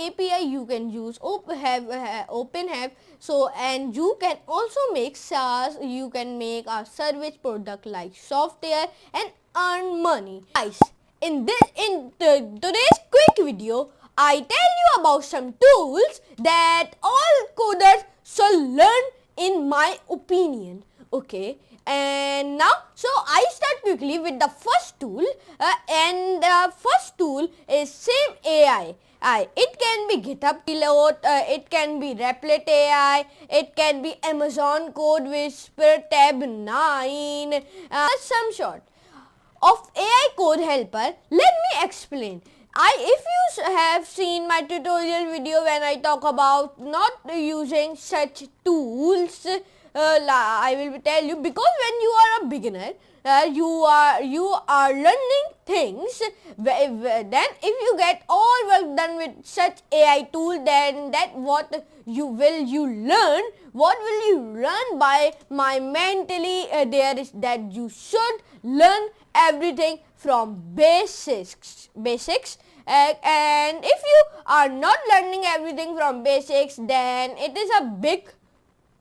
API, you can use OpenHab. So, and you can also make SaaS, you can make a service product like software and earn money. Guys, in today's quick video, I tell you about some tools that all coders should learn in my opinion. Okay, and now so I start quickly with the first tool, and the first tool is Save AI. It can be GitHub Pilot, it can be Replit AI, it can be Amazon Code Whisper Tab 9, some short of AI code helper. Let me explain. If you have seen my tutorial video when I talk about not using such tools, I will tell you, because when you are a beginner, you are learning things. Then if you get all work done with such AI tool, then that what you learn? What will you learn by my mentally? There is that you should learn everything from basics. And if you are not learning everything from basics, then it is a big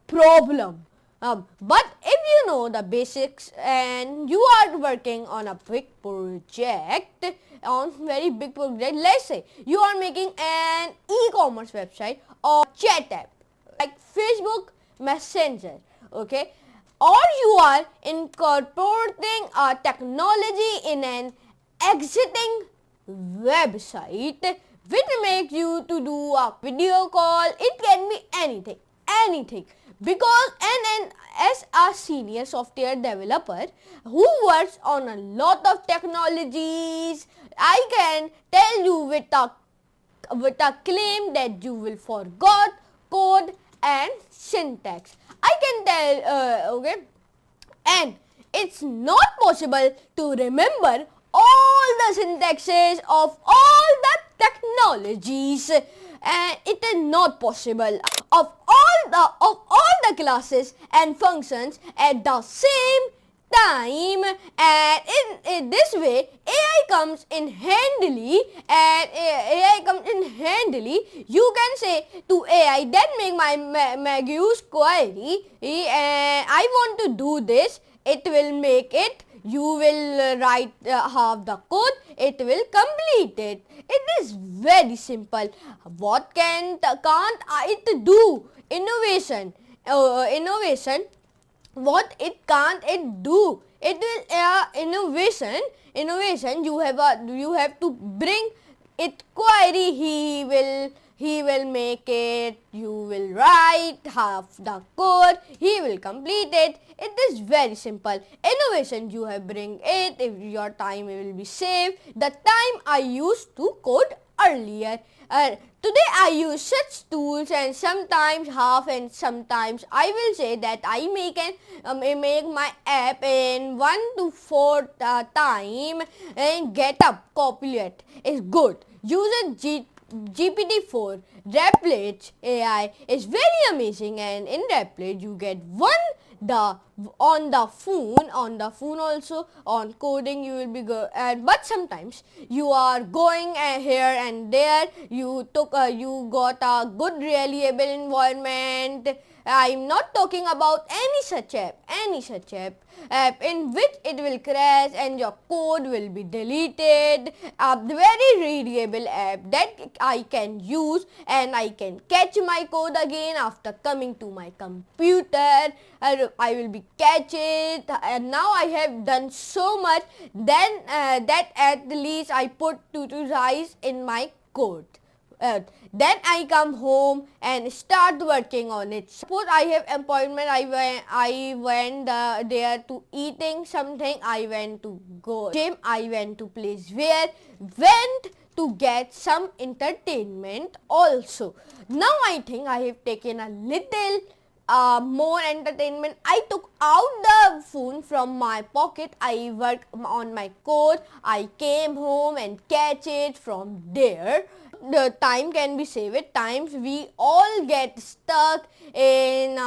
problem. But if you know the basics and you are working on a big project, let's say you are making an e-commerce website or chat app like Facebook Messenger, okay, or you are incorporating a technology in an existing website which makes you to do a video call. It can be anything, because and as a senior software developer who works on a lot of technologies, I can tell you with a claim that you will forget code and syntax. I can tell, okay, and it's not possible to remember all the syntaxes of all the technologies, and it is not possible of all the classes and functions at the same time. And in this way AI comes in handily, you can say to AI that make my Magus query, and I want to do this. It will make it. You will write half the code, it will complete it. It is very simple. What can't it do? Innovation. What it can't it do? It will innovation. You have to bring it query. He will make it. You will write half the code. He will complete it. It is very simple. Innovation, you have bring it. If your time will be saved. The time I used to code earlier. Today I use such tools, and sometimes half and sometimes I will say that I make my app in 1 to 4 time, and GitHub Copilot is good. Use a GPT-4. Replit AI is very amazing, and in Replit you get on the phone also. On coding you will be good, but sometimes you are going here and there. You got a good reliable environment. I'm not talking about any such app in which it will crash and your code will be deleted. A very reliable app that I can use, and I can catch my code again after coming to my computer. I will be catch it, and now I have done so much then that at least I put tutorials in my code. Then I come home and start working on it. Suppose I have appointment, I went there to eating something, I went to go gym, I went to place where went to get some entertainment also. Now I think I have taken a little more entertainment. I took out the phone from my pocket. I worked on my code. I came home and catch it from there. The time can be saved. At times we all get stuck in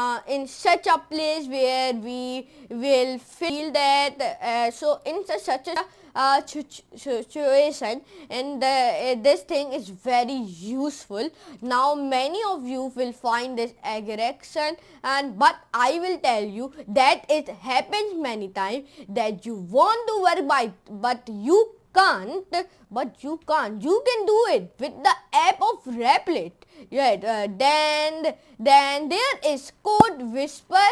such a place where we will feel that so in such a situation, and this thing is very useful. Now many of you will find this aggression, but I will tell you that it happens many times that you want to work by, but you can't. You can do it with the app of Replit. Right. Then there is Code Whisper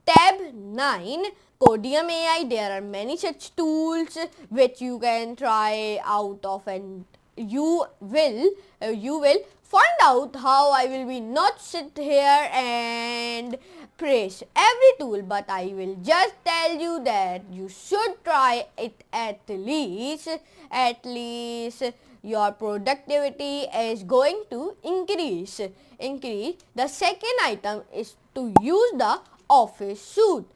tab 9, Codium AI. There are many such tools which you can try out of, and you will find out how I will be not sit here and praise every tool, but I will just tell you that you should try it at least. Your productivity is going to increase. The second item is to use the office suite.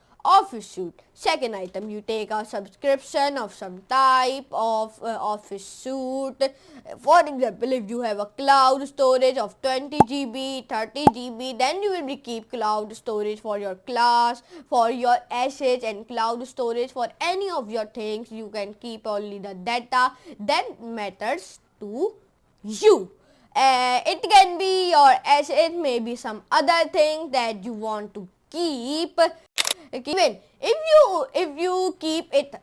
Second item, you take a subscription of some type of office suite. For example, if you have a cloud storage of 20 GB, 30 GB, then you will be keep cloud storage for your class, for your assets, and cloud storage for any of your things. You can keep only the data that matters to you. It can be your asset, maybe some other thing that you want to keep. Even if you keep it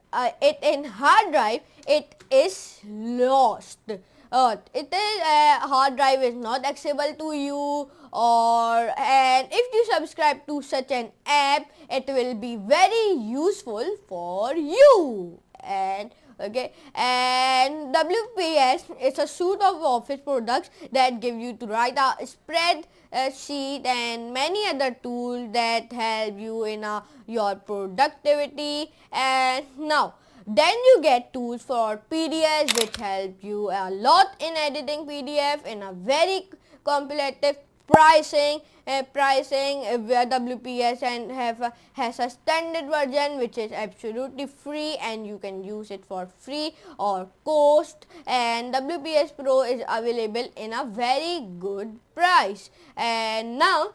in hard drive, it is lost. Hard drive is not accessible to you, and if you subscribe to such an app, it will be very useful for you. And WPS is a suite of office products that give you to write a spread sheet and many other tools that help you in your productivity. And now then you get tools for PDFs which help you a lot in editing PDF in a very competitive pricing. Where WPS and has a standard version which is absolutely free, and you can use it for free or cost, and WPS Pro is available in a very good price. And now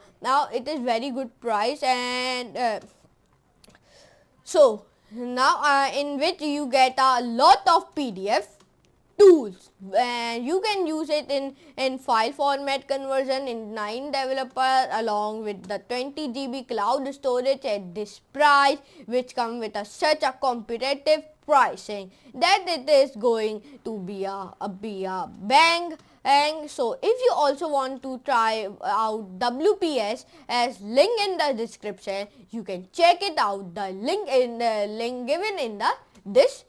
it is very good price, and so now in which you get a lot of PDF tools, and you can use it in file format conversion in 9 developer along with the 20 GB cloud storage at this price, which come with such a competitive pricing that it is going to be a bang. And so if you also want to try out WPS, as link in the description, you can check it out. The link given in the description.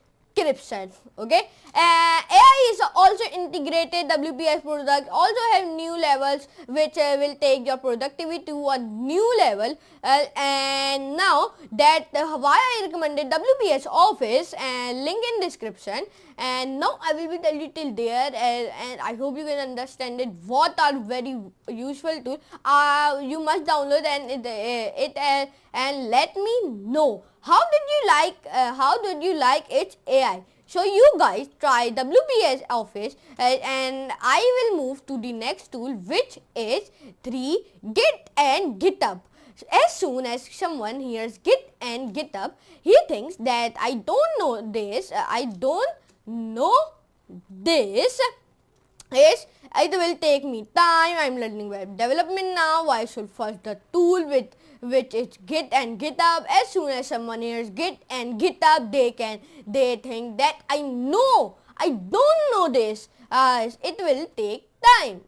Okay, AI is also integrated. WPS product also have new levels which will take your productivity to a new level, and now that why I recommended WPS Office, and link in description. And now I will be tell you till there, and I hope you can understand it. What are very useful tools. You must download and let me know how did you like its AI. So you guys try WPS Office, and I will move to the next tool, which is Git and GitHub. As soon as someone hears Git and GitHub, he thinks that I don't know this. Yes, it will take me time. I'm learning web development now. I should first the tool which is Git and GitHub. As soon as someone hears Git and GitHub, they think that I don't know this. It will take time.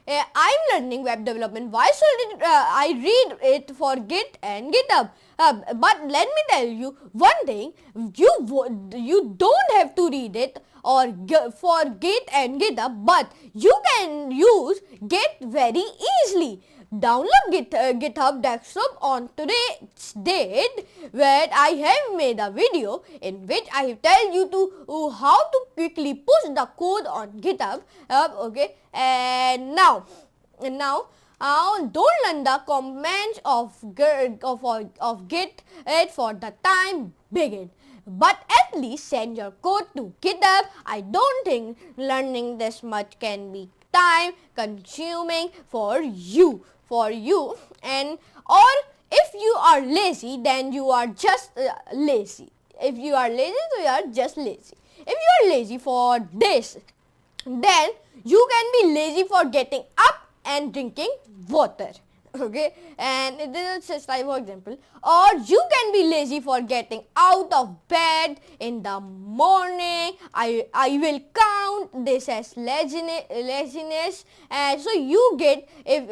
I'm learning web development. Why should I read it for Git and GitHub? But let me tell you one thing. You don't have to read it for Git and GitHub, but you can use Git very easily. Download GitHub desktop on today's date, where I have made a video in which I tell you to how to quickly push the code on GitHub. Okay, and now don't learn the commands of Git for the time begin. But at least send your code to GitHub. I don't think learning this much can be time consuming for you, and or if you are lazy, then you are just lazy. If you are lazy, so you are just lazy. If you are lazy for this, then you can be lazy for getting up and drinking water. Okay, and this is just like for example, or you can be lazy for getting out of bed in the morning. I will count this as laziness, and so you get if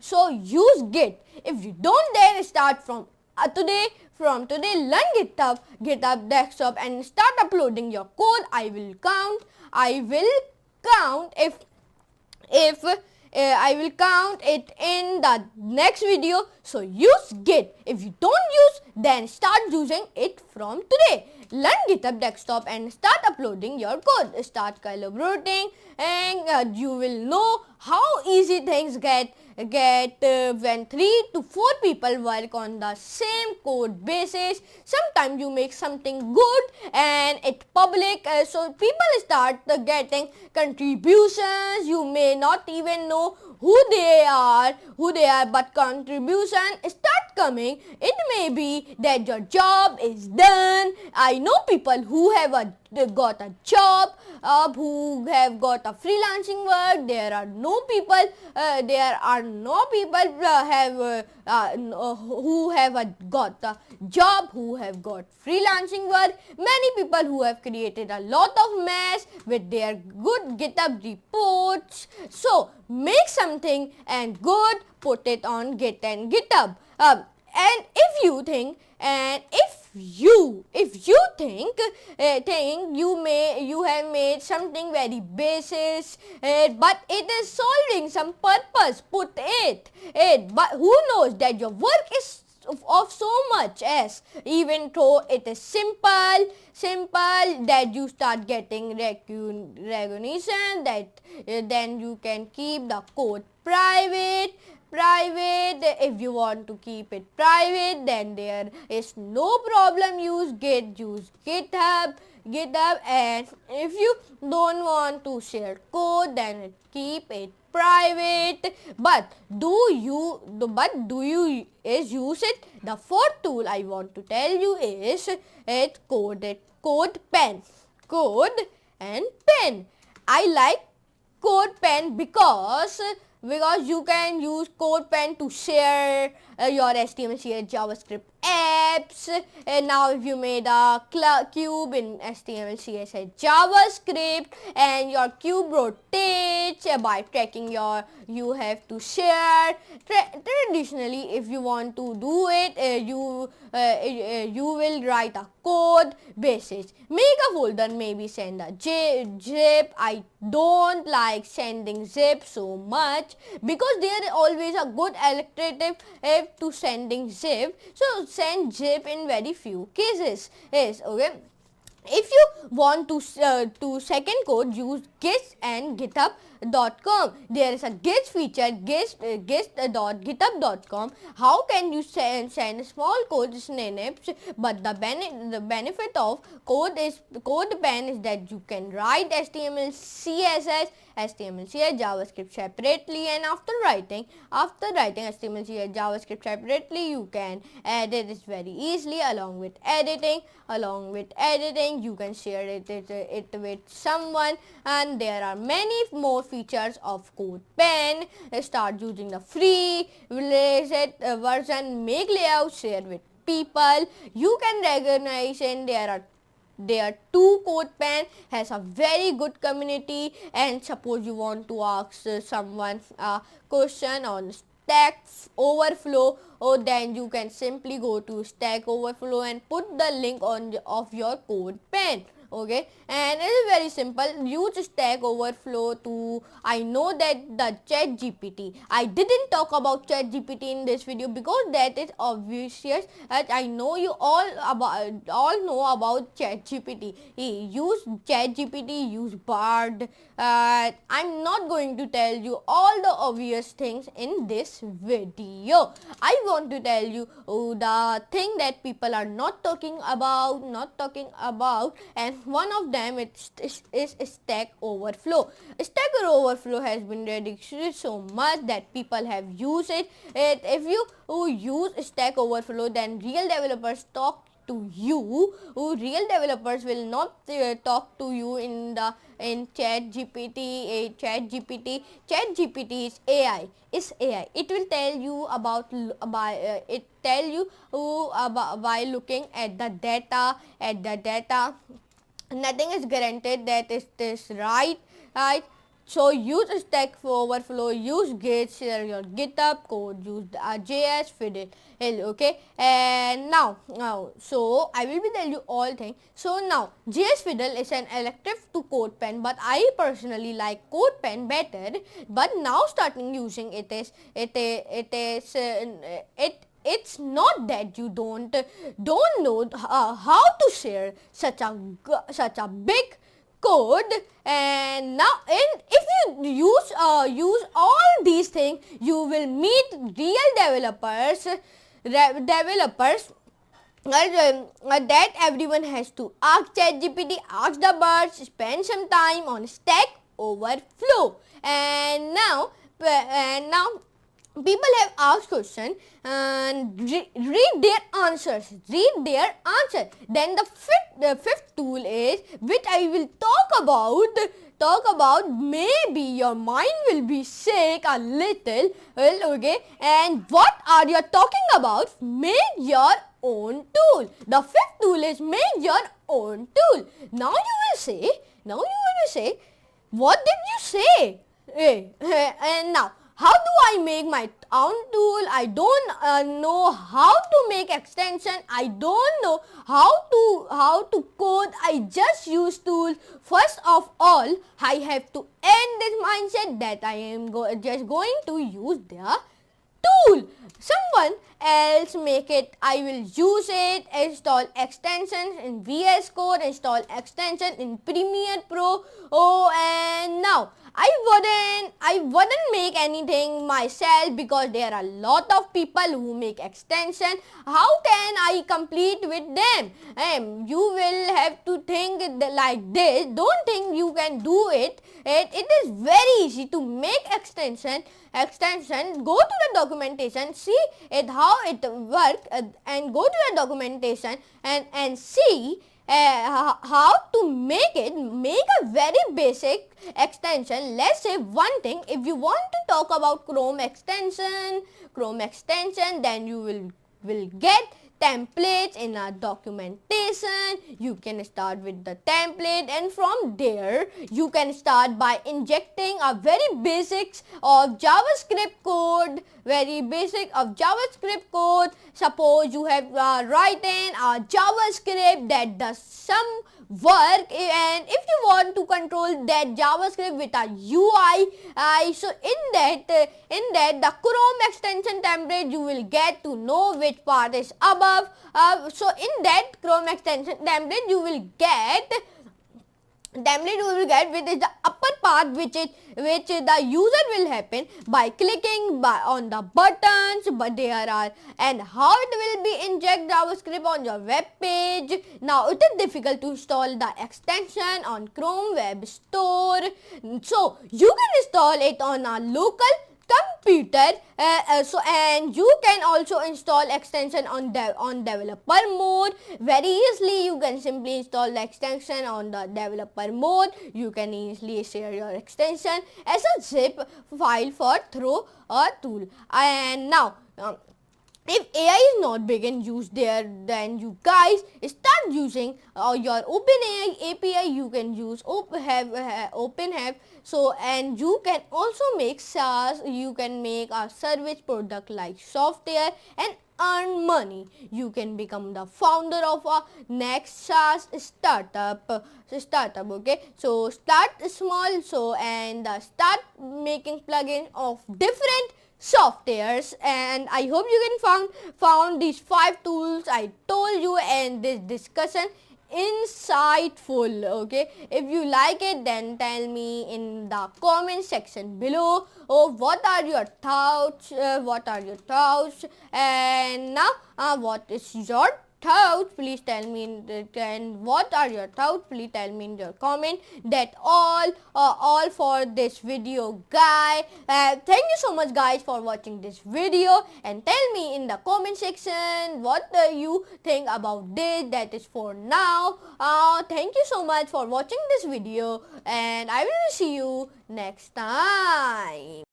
so use Git. If you don't, then start from today learn GitHub desktop and start uploading your code. I will count if I will count it in the next video. So use Git. If you don't use, then start using it from today. Learn GitHub desktop and start uploading your code. Start collaborating, and you will know how easy things get when 3 to 4 people work on the same code basis. Sometimes you make something good and it's public, so people start getting contributions. You may not even know who they are, but contribution start coming. It may be that your job is done. I know people who have got a job, who have got a freelancing work. There are no people who have got a job, who have got freelancing work. Many people who have created a lot of mess with their good GitHub reports. So make something and good, put it on Git and GitHub. And if you think you have made something very basis, but it is solving some purpose, put it. But who knows that your work is of so much as, even though it is simple, that you start getting recognition, that then you can keep the code private. If you want to keep it private, then there is no problem. Use GitHub. And if you don't want to share code, then keep it private. But do you use it? The fourth tool I want to tell you is CodePen. Code and pen. I like CodePen because you can use CodePen to share your HTML, CSS, JavaScript apps. And now if you made a cube in HTML, CSS, JavaScript, and your cube rotates by tracking you have to share. Traditionally, if you want to do it, you will write a code basis. Make a folder, maybe send a zip. I don't like sending zip so much because there is always a good alternative to sending zip. So send zip in very few cases. Yes, okay. If you want to second code, use Git and GitHub.com. There is a Git feature, git.github.com. How can you send small code snippets? But the benefit of CodePen is that you can write HTML, CSS, JavaScript separately, and after writing HTML, CSS, JavaScript separately, you can edit it very easily. Along with editing, you can share it with someone, and there are many more features of CodePen. Start using the free version. Make layouts, share with people. You can recognize, and there are two. CodePen has a very good community, and suppose you want to ask someone a question on Stack Overflow, then you can simply go to Stack Overflow and put the link of your CodePen. Okay, and it is very simple. Use Stack Overflow to, I know that the ChatGPT, I didn't talk about ChatGPT in this video because that is obvious. I know you all know about ChatGPT. Use ChatGPT, use Bard. I'm not going to tell you all the obvious things in this video. I want to tell you the thing that people are not talking about, and one of them is Stack Overflow. Stack Overflow has been dedicated so much that people have used it. If you use Stack Overflow, then real developers to you. Real developers will not talk to you in chat gpt. Is AI. It will tell you about it tell you about by looking at the data. Nothing is guaranteed that it is right. So use Stack Overflow, use Git, share your GitHub code, use JS Fiddle. Okay, and now, so I will be tell you all things. So now JS Fiddle is an elective to CodePen, but I personally like CodePen better. But now starting using it's not that you don't know how to share such a big code. And now, if you use all these things, you will meet real developers that everyone has to ask ChatGPT, ask the birds, spend some time on Stack Overflow. And now people have asked questions and read their answers. Then the fifth tool is, which I will talk about. Maybe your mind will be shake a little. Well, okay. And what are you talking about? Make your own tool. The fifth tool is make your own tool. Now you will say, what did you say? And now, how do I make my own tool? I don't know how to make extension. I don't know how to code. I just use tools. First of all, I have to end this mindset that I am just going to use the tool. Someone else make it. I will use it. Install extensions in VS Code. Install extension in Premiere Pro. And now I wouldn't make anything myself because there are a lot of people who make extension. How can I compete with them? You will have to think like this. Don't think you can do it. It is very easy to make extension. Go to the documentation, see how it works, and go to the documentation and see how to make it. Make a very basic extension. Let's say one thing, if you want to talk about Chrome extension, then you will get templates in a documentation. You can start with the template, and from there you can start by injecting a very basics of JavaScript code. Suppose you have written a JavaScript that does some work, and if you want to control that JavaScript with a UI, so in that the Chrome extension template, you will get to know which part is above. So in that Chrome extension template, you will get which is the upper part, which the user will happen by clicking on the buttons. But there are, and how it will be inject JavaScript on your web page. Now it is difficult to install the extension on Chrome Web Store, so you can install it on a local computer. And you can also install extension on developer mode very easily. You can simply install the extension on the developer mode. You can easily share your extension as a zip file through a tool. And now, if AI is not big in use there, then you guys start using your OpenAI API. You can use OpenHab. So, and you can also make SaaS. You can make a service product like software and earn money. You can become the founder of a next SaaS startup. Okay, so start small. And start making plugins of different softwares. And I hope you can found these 5 tools I told you and this discussion insightful. Okay, if you like it, then tell me in the comment section below. What are your thoughts? And now what is your thoughts. Please tell me and what are your thoughts. Please tell me in your comment. That all for this video, guys. Thank you so much, guys, for watching this video, and tell me in the comment section what you think about this. That is for now. Thank you so much for watching this video, and I will see you next time.